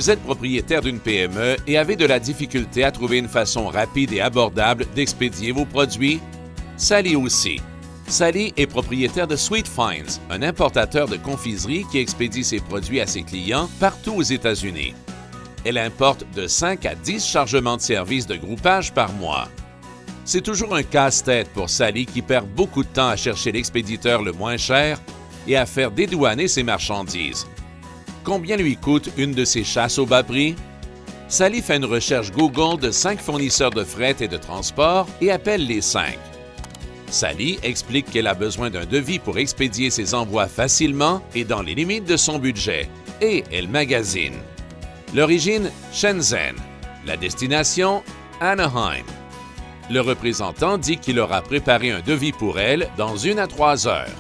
Vous êtes propriétaire d'une PME et avez de la difficulté à trouver une façon rapide et abordable d'expédier vos produits? Sally aussi. Sally est propriétaire de Sweet Finds, un importateur de confiserie qui expédie ses produits à ses clients partout aux États-Unis. Elle importe de 5 à 10 chargements de services de groupage par mois. C'est toujours un casse-tête pour Sally qui perd beaucoup de temps à chercher l'expéditeur le moins cher et à faire dédouaner ses marchandises. Combien lui coûte une de ces chasses au bas prix? Sally fait une recherche Google de 5 fournisseurs de fret et de transport et appelle les 5. Sally explique qu'elle a besoin d'un devis pour expédier ses envois facilement et dans les limites de son budget. Et elle magasine. L'origine, Shenzhen. La destination, Anaheim. Le représentant dit qu'il aura préparé un devis pour elle dans 1 à 3 heures.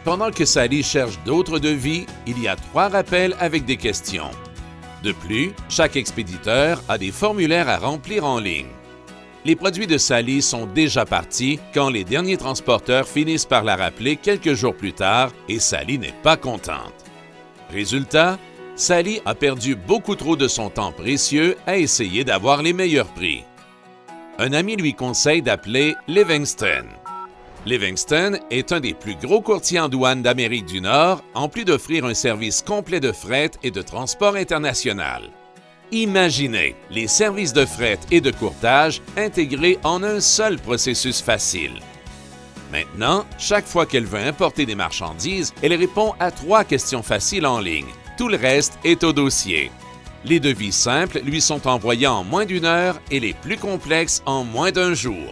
Pendant que Sally cherche d'autres devis, il y a 3 rappels avec des questions. De plus, chaque expéditeur a des formulaires à remplir en ligne. Les produits de Sally sont déjà partis quand les derniers transporteurs finissent par la rappeler quelques jours plus tard et Sally n'est pas contente. Résultat, Sally a perdu beaucoup trop de son temps précieux à essayer d'avoir les meilleurs prix. Un ami lui conseille d'appeler Livingston. Livingston est un des plus gros courtiers en douane d'Amérique du Nord, en plus d'offrir un service complet de fret et de transport international. Imaginez les services de fret et de courtage intégrés en un seul processus facile. Maintenant, chaque fois qu'elle veut importer des marchandises, elle répond à 3 questions faciles en ligne. Tout le reste est au dossier. Les devis simples lui sont envoyés en moins d'1 heure et les plus complexes en moins d'1 jour.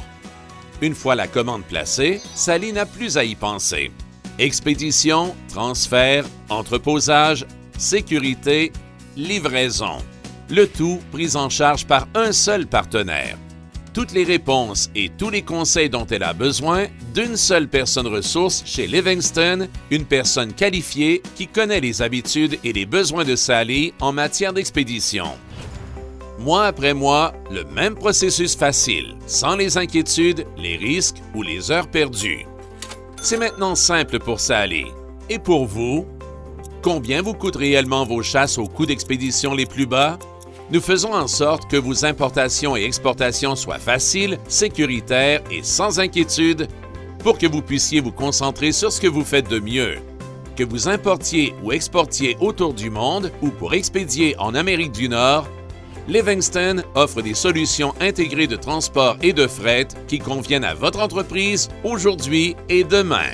Une fois la commande placée, Sally n'a plus à y penser. Expédition, transfert, entreposage, sécurité, livraison. Le tout pris en charge par un seul partenaire. Toutes les réponses et tous les conseils dont elle a besoin d'une seule personne ressource chez Livingston, une personne qualifiée qui connaît les habitudes et les besoins de Sally en matière d'expédition. Mois après mois, le même processus facile, sans les inquiétudes, les risques ou les heures perdues. C'est maintenant simple pour Sally. Et pour vous? Combien vous coûtent réellement vos chasses aux coûts d'expédition les plus bas? Nous faisons en sorte que vos importations et exportations soient faciles, sécuritaires et sans inquiétude pour que vous puissiez vous concentrer sur ce que vous faites de mieux. Que vous importiez ou exportiez autour du monde ou pour expédier en Amérique du Nord, Livingston offre des solutions intégrées de transport et de fret qui conviennent à votre entreprise aujourd'hui et demain.